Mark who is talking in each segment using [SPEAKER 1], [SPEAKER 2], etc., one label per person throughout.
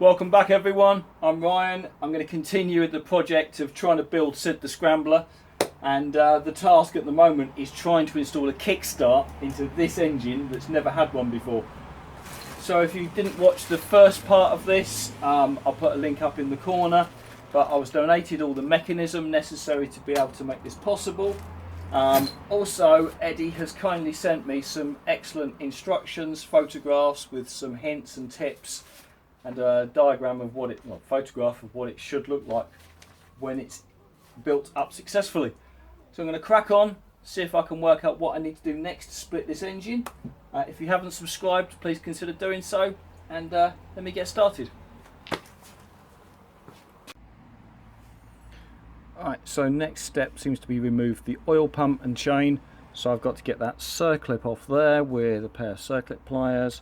[SPEAKER 1] Welcome back everyone, I'm Ryan. I'm going to continue with the project of trying to build Sid the Scrambler, and the task at the moment is trying to install a kickstart into this engine that's never had one before. So if you didn't watch the first part of this, I'll put a link up in the corner, but I was donated all the mechanism necessary to be able to make this possible. Also, Eddie has kindly sent me some excellent instructions, photographs with some hints and tips, and a diagram of what photograph of what it should look like when it's built up successfully. So I'm going to crack on, see if I can work out what I need to do next to split this engine. If you haven't subscribed, please consider doing so, and let me get started. Alright, so next step seems to be remove the oil pump and chain. So I've got to get that circlip off there with a pair of circlip pliers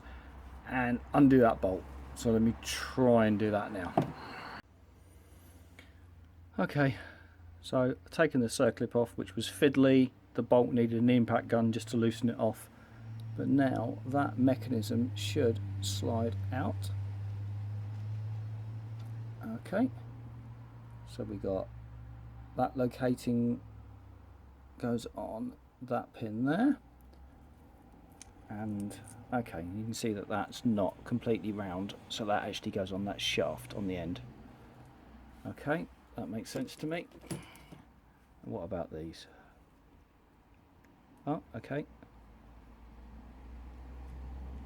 [SPEAKER 1] and undo that bolt. So let me try and do that now. Okay, so I've taken the circlip off, which was fiddly. The bolt needed an impact gun just to loosen it off. But now that mechanism should slide out. Okay, so we got that locating goes on that pin there. And okay, you can see that that's not completely round, so that actually goes on that shaft on the end. Okay, that makes sense to me. What about these? Oh, okay.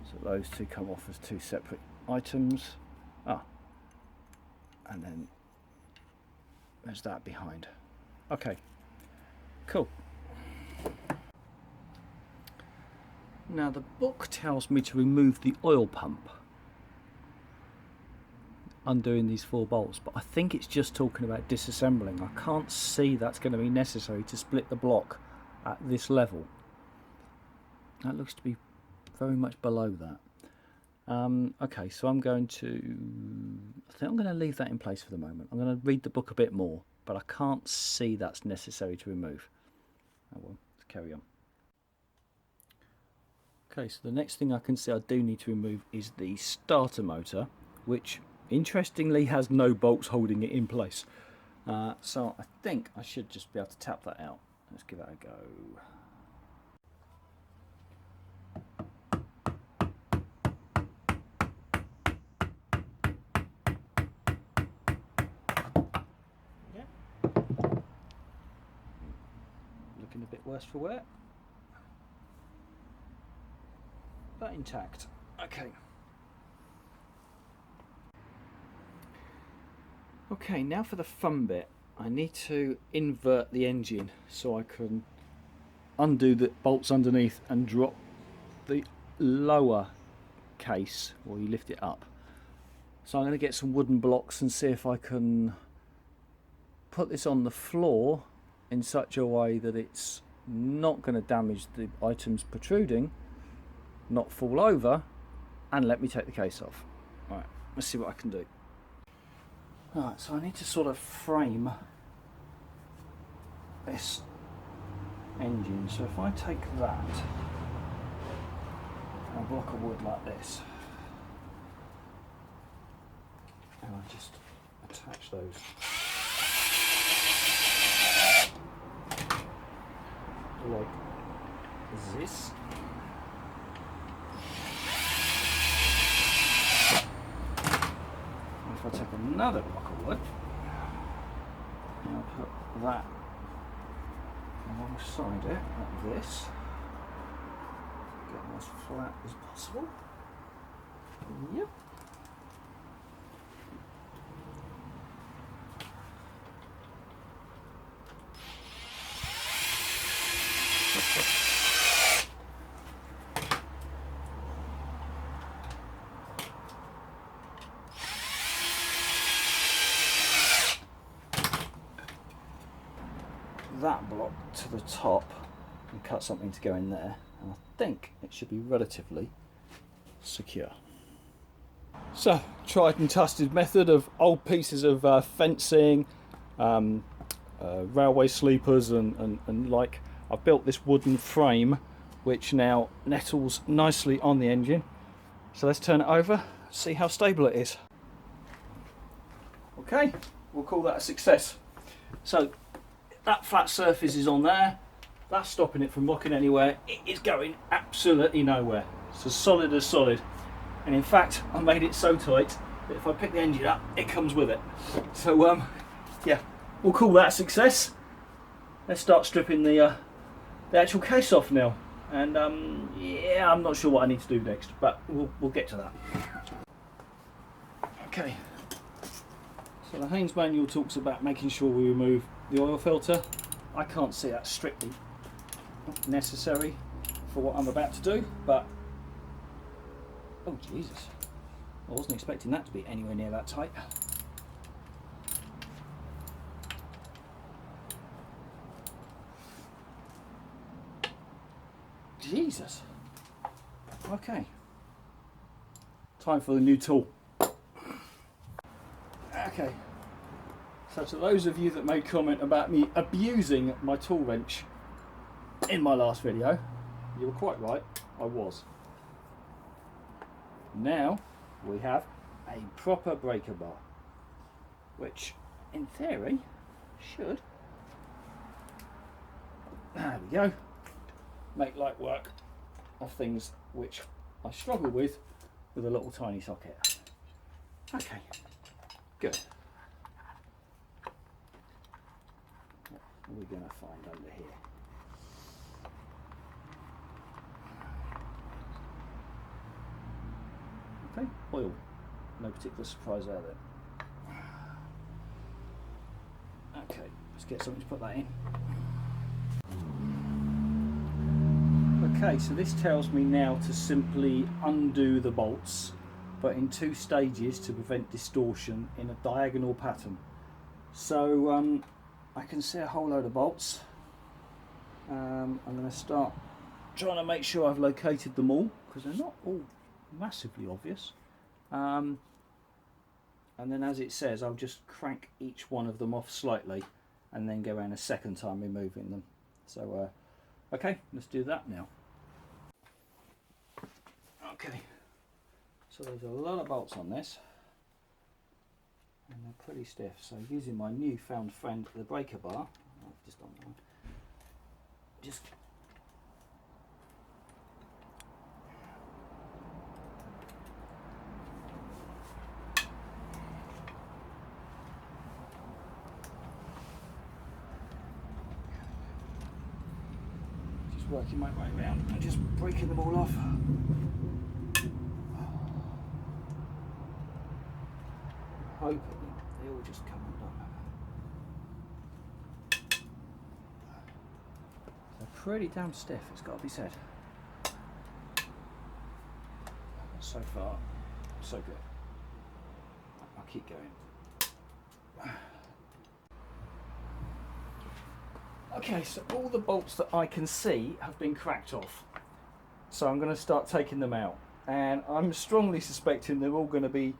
[SPEAKER 1] So those two come off as two separate items. Ah, and then there's that behind. Okay, cool. Now the book tells me to remove the oil pump, undoing these 4 bolts, but I think it's just talking about disassembling. I can't see that's going to be necessary to split the block at this level. That looks to be very much below that. Okay, so I think I'm going to leave that in place for the moment. I'm going to read the book a bit more, but I can't see that's necessary to remove. Oh well, let's carry on. Okay, so the next thing I can see I do need to remove is the starter motor, which interestingly has no bolts holding it in place. So I think I should just be able to tap that out. Let's give that a go. Yeah. Looking a bit worse for wear. That intact. Okay. Okay, now for the fun bit. I need to invert the engine so I can undo the bolts underneath and drop the lower case, or you lift it up. So I'm going to get some wooden blocks and see if I can put this on the floor in such a way that it's not going to damage the items protruding, not fall over, and let me take the case off. Alright, let's see what I can do. Alright, so I need to sort of frame this engine. So if I take that and a block of wood like this, and I just attach those like this. If I take another block of wood and I'll put that alongside it like this, get them as flat as possible. Yep. That block to the top and cut something to go in there, and I think it should be relatively secure. So, tried and tested method of old pieces of fencing, railway sleepers and like. I've built this wooden frame which now nettles nicely on the engine. So let's turn it over, see how stable it is. Okay, we'll call that a success. So that flat surface is on there. That's stopping it from rocking anywhere. It is going absolutely nowhere. It's as solid. And in fact, I made it so tight that if I pick the engine up, it comes with it. So yeah, we'll call that a success. Let's start stripping the actual case off now. And yeah, I'm not sure what I need to do next, but we'll get to that. Okay. So the Haynes manual talks about making sure we remove the oil filter. I can't see that strictly necessary for what I'm about to do, but oh Jesus, I wasn't expecting that to be anywhere near that tight. Jesus. Okay. Time for the new tool. Okay. So to those of you that made comment about me abusing my tool wrench in my last video, you were quite right, I was. Now we have a proper breaker bar, which in theory should, there we go, make light work of things which I struggle with a little tiny socket. Okay, good. What are we going to find under here? Okay, oil. No particular surprise there then. Okay, let's get something to put that in. Okay, so this tells me now to simply undo the bolts, but in 2 stages to prevent distortion in a diagonal pattern. So I can see a whole load of bolts. I'm going to start trying to make sure I've located them all, because they're not all massively obvious. And then, as it says, I'll just crank each one of them off slightly and then go around a second time removing them. So okay, let's do that now. Okay, so there's a lot of bolts on this and they're pretty stiff, so using my newfound friend the breaker bar, I've just done that, just working my way around and just breaking them all off. Hoping they all just come undone. They're pretty damn stiff, it's got to be said. So far, so good. I'll keep going. Okay, so all the bolts that I can see have been cracked off. So I'm going to start taking them out. And I'm strongly suspecting they're all going to be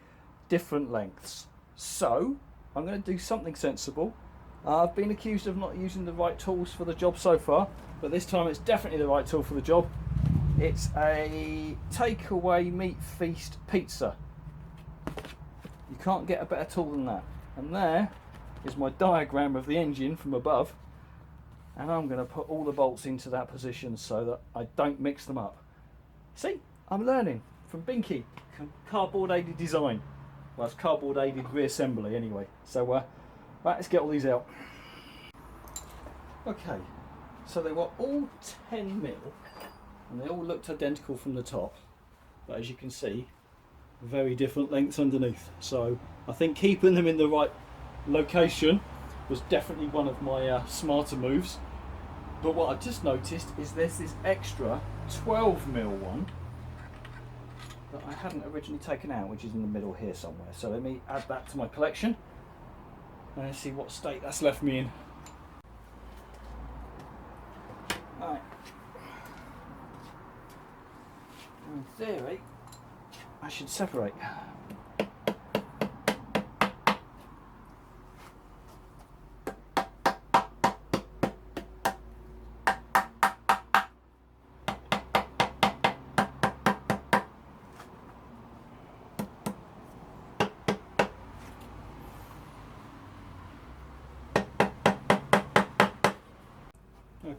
[SPEAKER 1] different lengths. So I'm going to do something sensible. I've been accused of not using the right tools for the job so far, but this time it's definitely the right tool for the job. It's a takeaway meat feast pizza. You can't get a better tool than that. And there is my diagram of the engine from above. And I'm going to put all the bolts into that position so that I don't mix them up. See, I'm learning from Binky, cardboard aided design. Well, it's cardboard aided reassembly anyway. So right, let's get all these out. Okay, so they were all 10mm and they all looked identical from the top, but as you can see, very different lengths underneath. So I think keeping them in the right location was definitely one of my smarter moves. But what I just noticed is there's this extra 12mm one that I hadn't originally taken out, which is in the middle here somewhere. So let me add that to my collection and see what state that's left me in. Right. In theory, I should separate.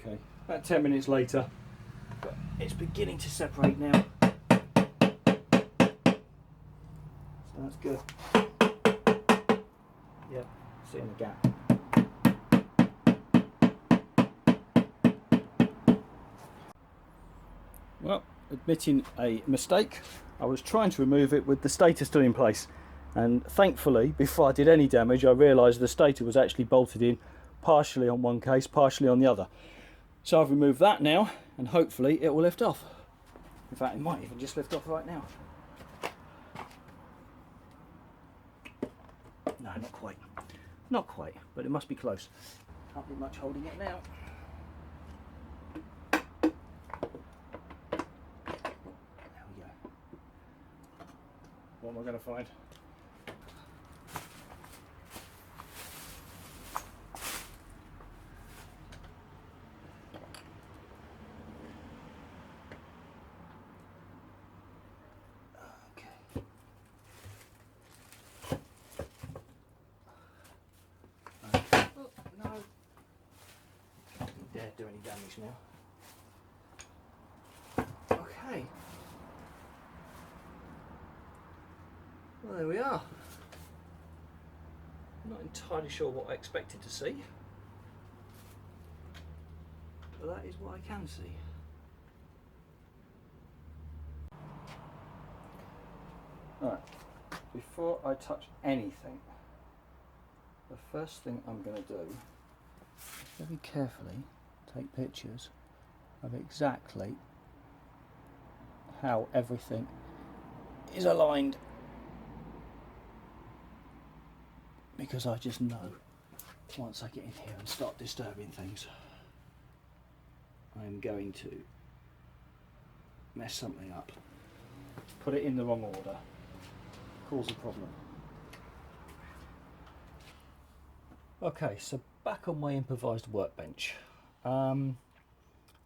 [SPEAKER 1] Okay, about 10 minutes later, but it's beginning to separate now. So that's good. Yep, seeing the gap. Well, admitting a mistake, I was trying to remove it with the stator still in place, and thankfully before I did any damage I realised the stator was actually bolted in partially on one case, partially on the other. So I've removed that now and hopefully it will lift off. In fact, it might even just lift off right now. No, not quite. Not quite, but it must be close. Can't be much holding it now. What am I going to find? Okay. Oh, no. Don't dare do any damage now. Okay. Well, there we are. Not entirely sure what I expected to see, but that is what I can see. Alright, before I touch anything, the first thing I'm going to do is very carefully take pictures of exactly how everything is aligned, because I just know once I get in here and start disturbing things, I'm going to mess something up, put it in the wrong order, cause a problem. Okay, so back on my improvised workbench.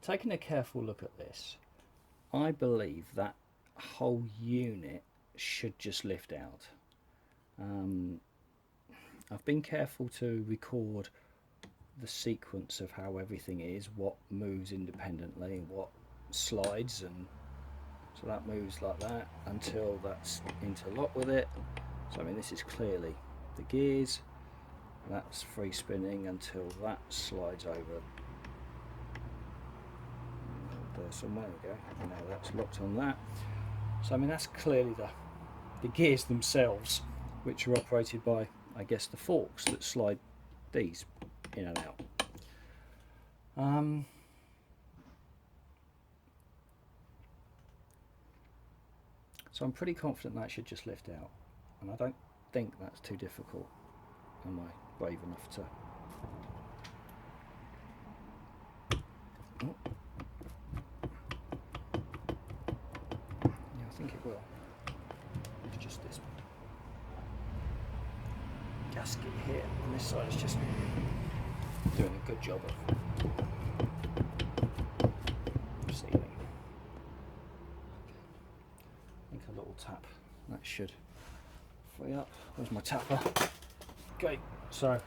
[SPEAKER 1] Taking a careful look at this, I believe that whole unit should just lift out. I've been careful to record the sequence of how everything is, what moves independently and what slides, and so that moves like that until that's interlocked with it. So I mean, this is clearly the gears, that's free spinning until that slides over there somewhere. There we go. Now that's locked on that. So I mean, that's clearly the gears themselves, which are operated by, I guess, the forks that slide these in and out. So I'm pretty confident that should just lift out, and I don't think that's too difficult. Am I brave enough to? Oh. Yeah, I think it will. It's just this gasket here, and this side is just doing a good job of sealing. I think a little tap, that should free up. Where's my tapper? Okay, so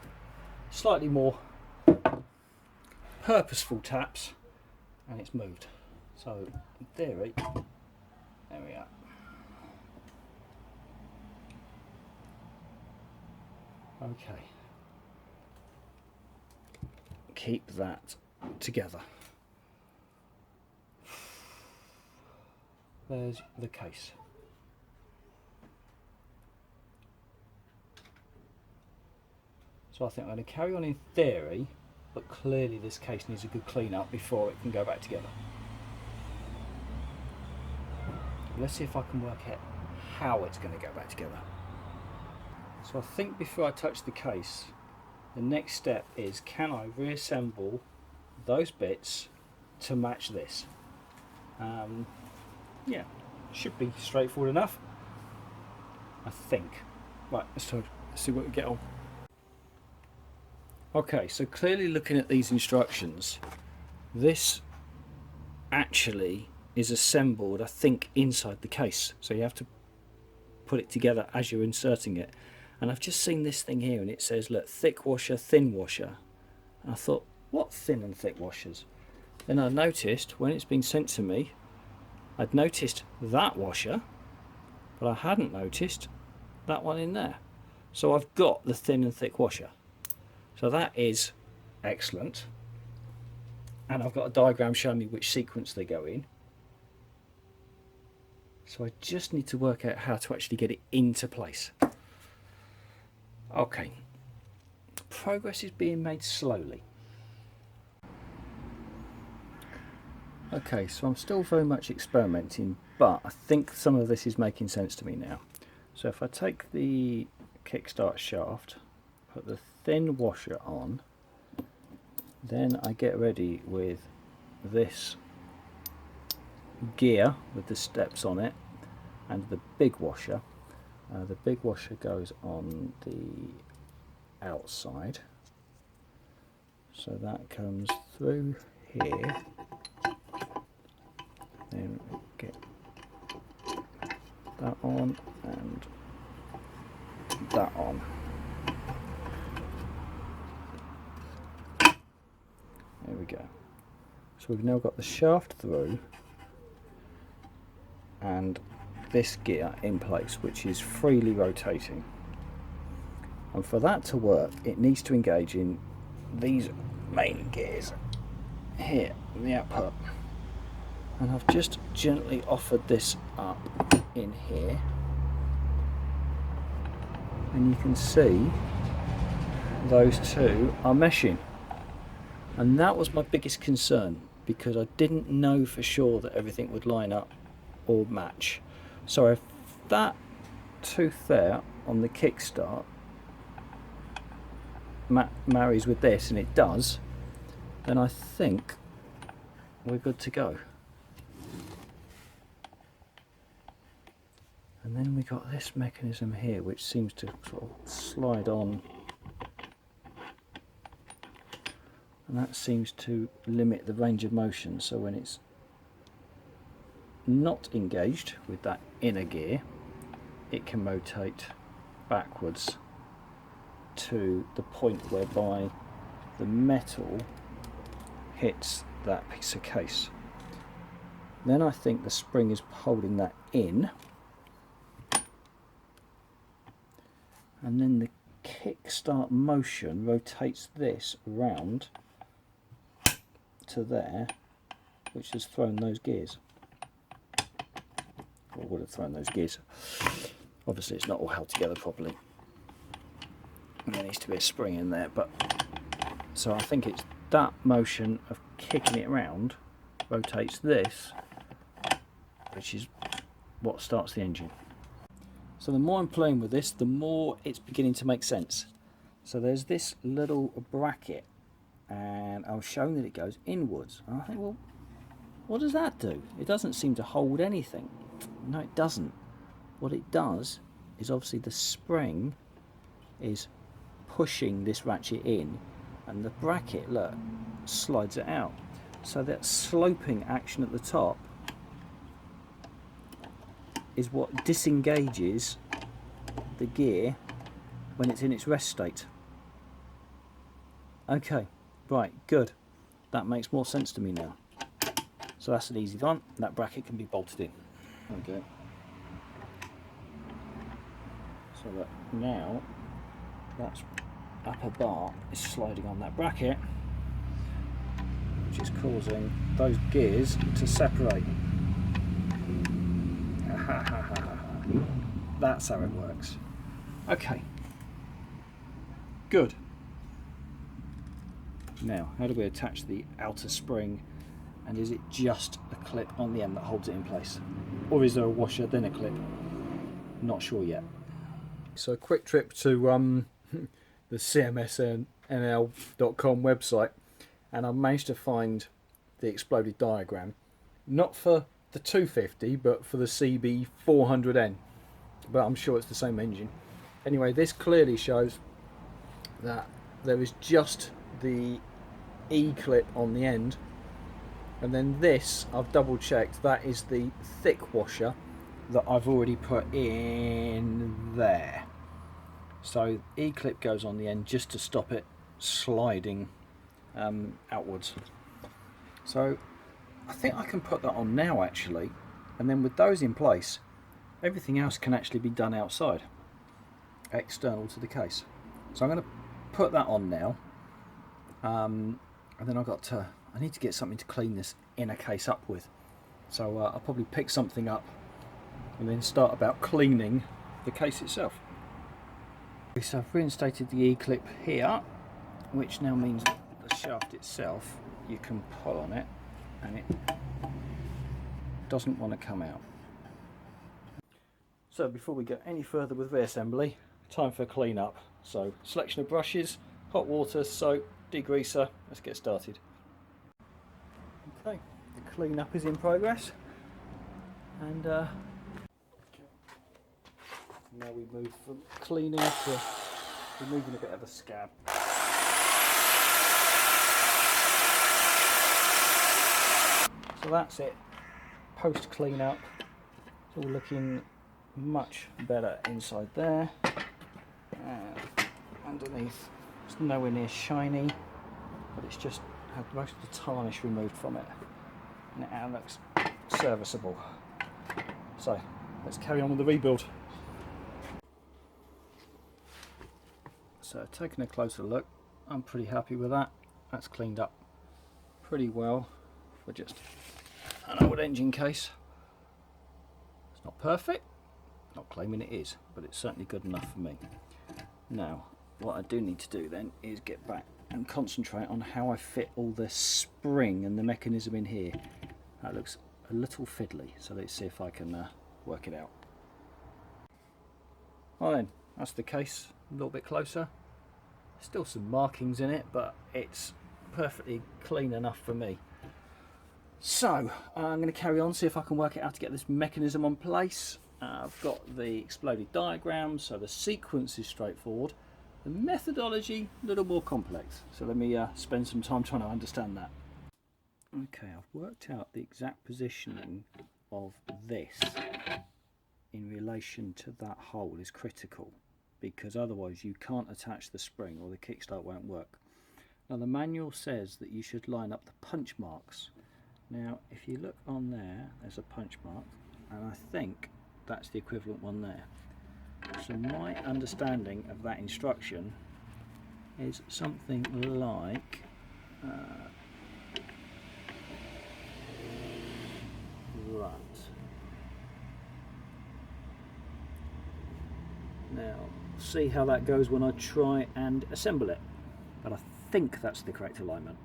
[SPEAKER 1] slightly more purposeful taps, and it's moved. So in theory, there we are. Okay, keep that together. There's the case. So I think I'm going to carry on in theory, but clearly this case needs a good clean up before it can go back together. Let's see if I can work out how it's going to go back together. So I think before I touch the case, the next step is, can I reassemble those bits to match this? Yeah, should be straightforward enough, I think. Right, let's see what we get on. Okay, so clearly looking at these instructions, this actually is assembled, I think, inside the case. So you have to put it together as you're inserting it. And I've just seen this thing here, and it says, look, thick washer, thin washer. And I thought, what thin and thick washers? Then I noticed when it's been sent to me, I'd noticed that washer, but I hadn't noticed that one in there. So I've got the thin and thick washer. So that is excellent. And I've got a diagram showing me which sequence they go in. So I just need to work out how to actually get it into place. Okay. Progress is being made slowly. Okay, so I'm still very much experimenting, but I think some of this is making sense to me now. So if I take the kickstart shaft, put the thin washer on, then I get ready with this gear with the steps on it and the big washer. The big washer goes on the outside, so that comes through here. Then get that on and that on. There we go. So we've now got the shaft through and this gear in place, which is freely rotating. And for that to work, it needs to engage in these main gears here in the output. And I've just gently offered this up in here, and you can see those two are meshing. And that was my biggest concern, because I didn't know for sure that everything would line up or match. So if that tooth there on the kickstart marries with this, and it does, then I think we're good to go. And then we got this mechanism here, which seems to sort of slide on, and that seems to limit the range of motion. So when it's not engaged with that inner gear, it can rotate backwards to the point whereby the metal hits that piece of case. Then I think the spring is holding that in, and then the kickstart motion rotates this round to there, which has thrown those gears, or would have thrown those gears. Obviously it's not all held together properly, and there needs to be a spring in there, but so I think it's that motion of kicking it around rotates this, which is what starts the engine. So the more I'm playing with this, the more it's beginning to make sense. So there's this little bracket, and I was showing that it goes inwards. And I think, well, what does that do? It doesn't seem to hold anything. No, it doesn't. What it does is, obviously the spring is pushing this ratchet in, and the bracket, look, slides it out. So that sloping action at the top is what disengages the gear when it's in its rest state. Okay, right, good. That makes more sense to me now. So that's an easy one. That bracket can be bolted in. Okay. So that now that upper bar is sliding on that bracket, which is causing those gears to separate. That's how it works. Okay, good. Now, how do we attach the outer spring, and is it just a clip on the end that holds it in place, or is there a washer then a clip? Not sure yet. So a quick trip to the cmsnl.com website, and I managed to find the exploded diagram, not for the 250 but for the CB400N, but I'm sure it's the same engine. Anyway, this clearly shows that there is just the E-clip on the end, and then this, I've double checked, that is the thick washer that I've already put in there. So E-clip goes on the end just to stop it sliding outwards. So I think I can put that on now actually, and then with those in place, everything else can actually be done outside, external to the case. So I'm going to put that on now, and then I need to get something to clean this inner case up with. So I'll probably pick something up and then start about cleaning the case itself. So I've reinstated the E-clip here, which now means the shaft itself, you can pull on it and it doesn't want to come out. So before we go any further with reassembly, time for clean up. So selection of brushes, hot water, soap, degreaser, let's get started. Okay, the clean up is in progress, and now we move from cleaning to removing a bit of the scab. So that's it, post clean up, it's all looking much better inside there, and underneath it's nowhere near shiny, but it's just had most of the tarnish removed from it, and it now looks serviceable. So let's carry on with the rebuild. So taking a closer look, I'm pretty happy with that. That's cleaned up pretty well for just an old engine case. It's not perfect, not claiming it is, but it's certainly good enough for me. Now what I do need to do then is get back and concentrate on how I fit all the spring and the mechanism in here. That looks a little fiddly, so let's see if I can work it out. Well then, that's the case, a little bit closer. Still some markings in it, but it's perfectly clean enough for me. So I'm going to carry on, see if I can work it out to get this mechanism on place. I've got the exploded diagram, so the sequence is straightforward. The methodology a little more complex, so let me spend some time trying to understand that. Okay, I've worked out the exact positioning of this in relation to that hole is critical, because otherwise you can't attach the spring or the kickstart won't work. Now the manual says that you should line up the punch marks. Now if you look on there, there's a punch mark, and I think that's the equivalent one there. So my understanding of that instruction is something like that. Now see how that goes when I try and assemble it, but I think that's the correct alignment.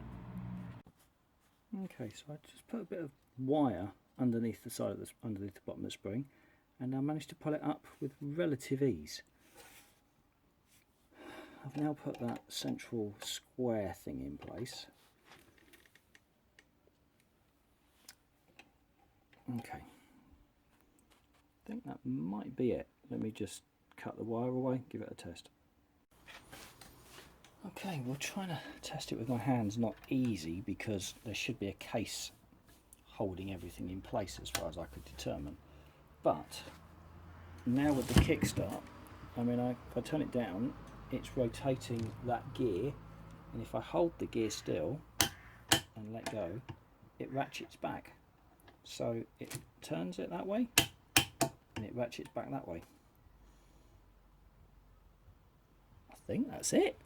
[SPEAKER 1] Okay, so I just put a bit of wire underneath the side of this, underneath the bottom of the spring, and I managed to pull it up with relative ease. I've now put that central square thing in place. Okay, I think that might be it. Let me just cut the wire away, give it a test. Okay, we'll try to test it with my hands, not easy because there should be a case holding everything in place as far as I could determine. But now with the kickstart, I mean, if I turn it down, it's rotating that gear, and if I hold the gear still and let go, it ratchets back. So it turns it that way and it ratchets back that way. I think that's it.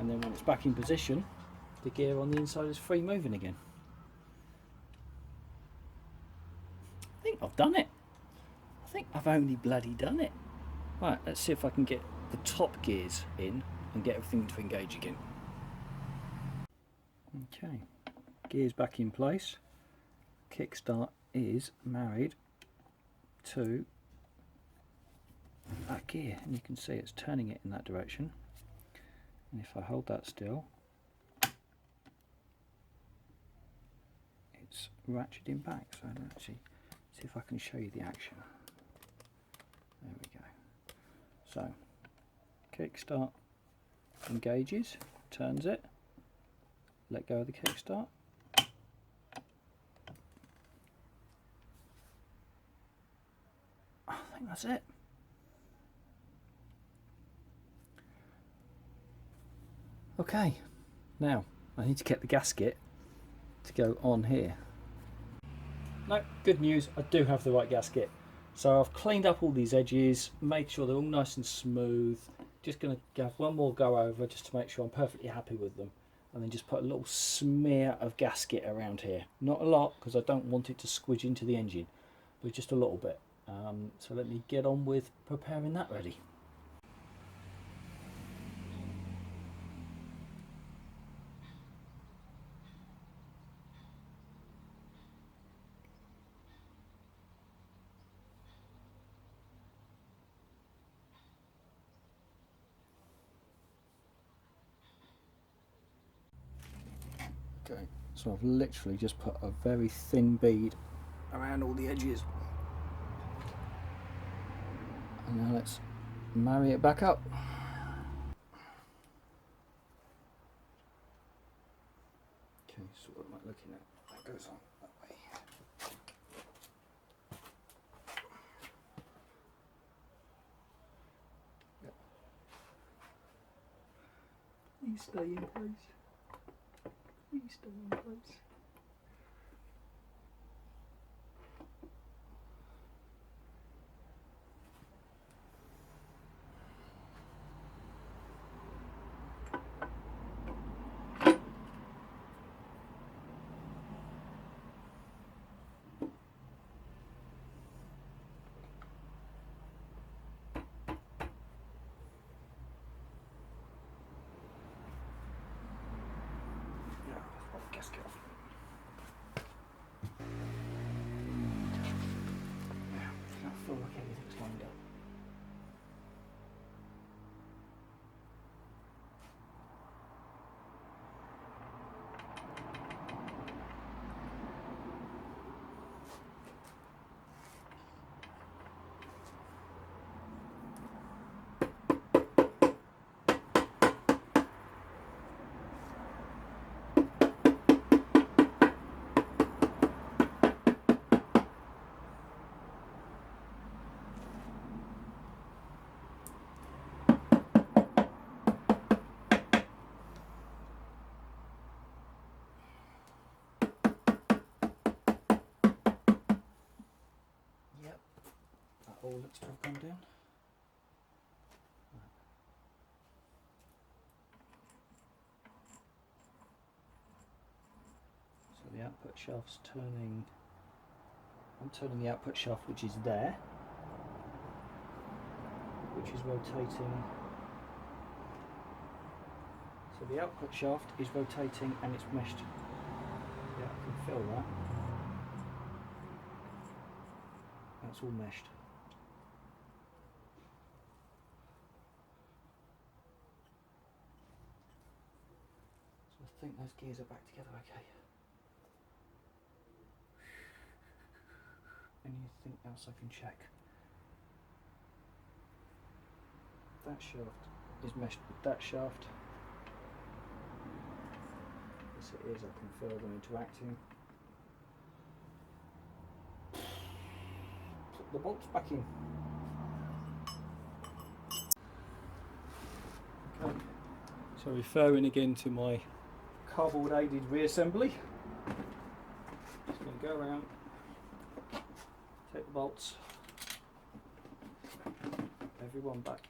[SPEAKER 1] And then when it's back in position, the gear on the inside is free moving again. I think I've done it. I think I've only bloody done it. Right, let's see if I can get the top gears in and get everything to engage again. Okay, gears back in place. Kickstart is married to that gear, and you can see it's turning it in that direction. And if I hold that still, it's ratcheting back. So I'll actually see if I can show you the action. There we go. So kickstart engages, turns it, let go of the kickstart. I think that's it. Okay, now I need to get the gasket to go on here. No, good news, I do have the right gasket. So I've cleaned up all these edges, made sure they're all nice and smooth. Just going to have one more go over just to make sure I'm perfectly happy with them. And then just put a little smear of gasket around here. Not a lot, because I don't want it to squidge into the engine, but just a little bit. So let me get on with preparing that ready. Okay, so I've literally just put a very thin bead around all the edges. And now let's marry it back up. Okay, so what am I looking at? That goes on that way. Yep. Please stay in place. Please stay in place. Gasket off. I feel like everything's lined up. Yep, that all looks to have gone down. So the output shaft's turning. I'm turning the output shaft, which is there, which is rotating. So the output shaft is rotating and it's meshed. Yeah, I can feel that. That's all meshed. So I think those gears are back together okay. Anything else I can check? That shaft is meshed with that shaft. Yes it is, I can feel them interacting. Put the bolts back in. Okay. So referring again to my cardboard aided reassembly, just going to go around, take the bolts, everyone back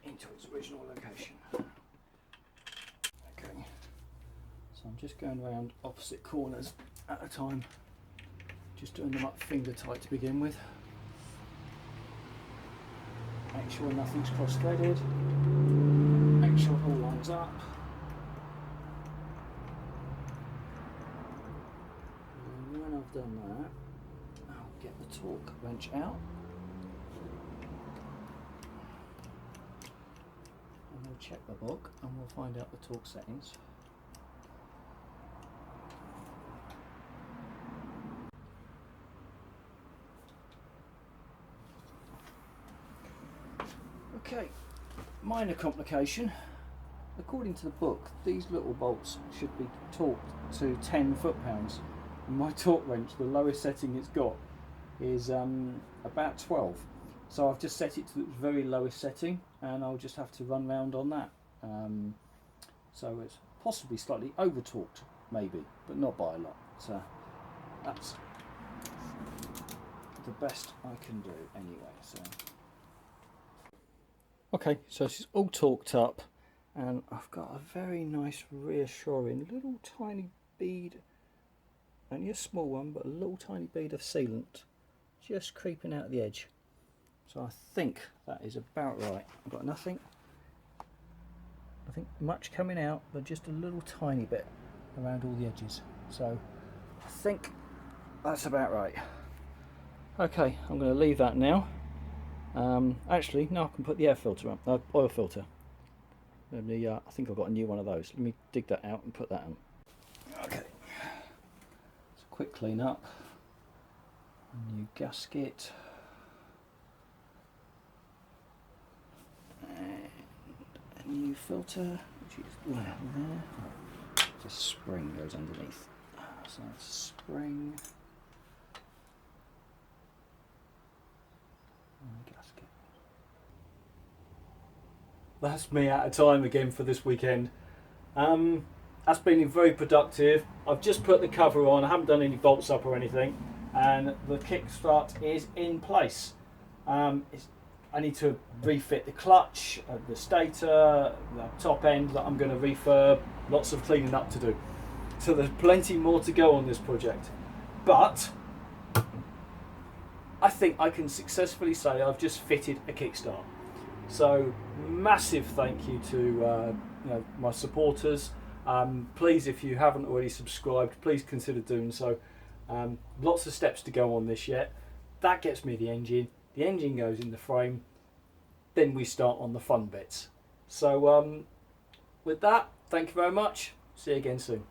[SPEAKER 1] into its original location. Okay, so I'm just going around opposite corners at a time, just doing them up finger tight to begin with. Make sure nothing's cross-threaded, make sure it all lines up. And when I've done that, I'll get the torque wrench out. And we'll check the book and we'll find out the torque settings. Okay, minor complication. According to the book, these little bolts should be torqued to 10 foot-pounds. My torque wrench, the lowest setting it's got, is about 12. So I've just set it to its very lowest setting, and I'll just have to run round on that. so it's possibly slightly over torqued, maybe, but not by a lot. So that's the best I can do anyway. So okay, so it's all torqued up, and I've got a very nice reassuring little tiny bead, only a small one, but a little tiny bead of sealant just creeping out the edge. So I think that is about right. I've got nothing much coming out, but just a little tiny bit around all the edges. So I think that's about right. Okay, I'm going to leave that now. Actually, now I can put the air filter on, oil filter. I think I've got a new one of those. Let me dig that out and put that on. Okay, it's a quick clean up. A new gasket. And a new filter, which is there. Just spring goes underneath. So that's spring. Gasket. That's me out of time again for this weekend. That's been very productive. I've just put the cover on. I haven't done any bolts up or anything, and the kickstart is in place. I need to refit the clutch, the stator, the top end that I'm going to refurb. Lots of cleaning up to do. So there's plenty more to go on this project, but I think I can successfully say I've just fitted a kickstart. So massive thank you to my supporters. Please, if you haven't already subscribed, please consider doing so. Lots of steps to go on this yet. That gets me the engine. The engine goes in the frame. Then we start on the fun bits. So with that, thank you very much. See you again soon.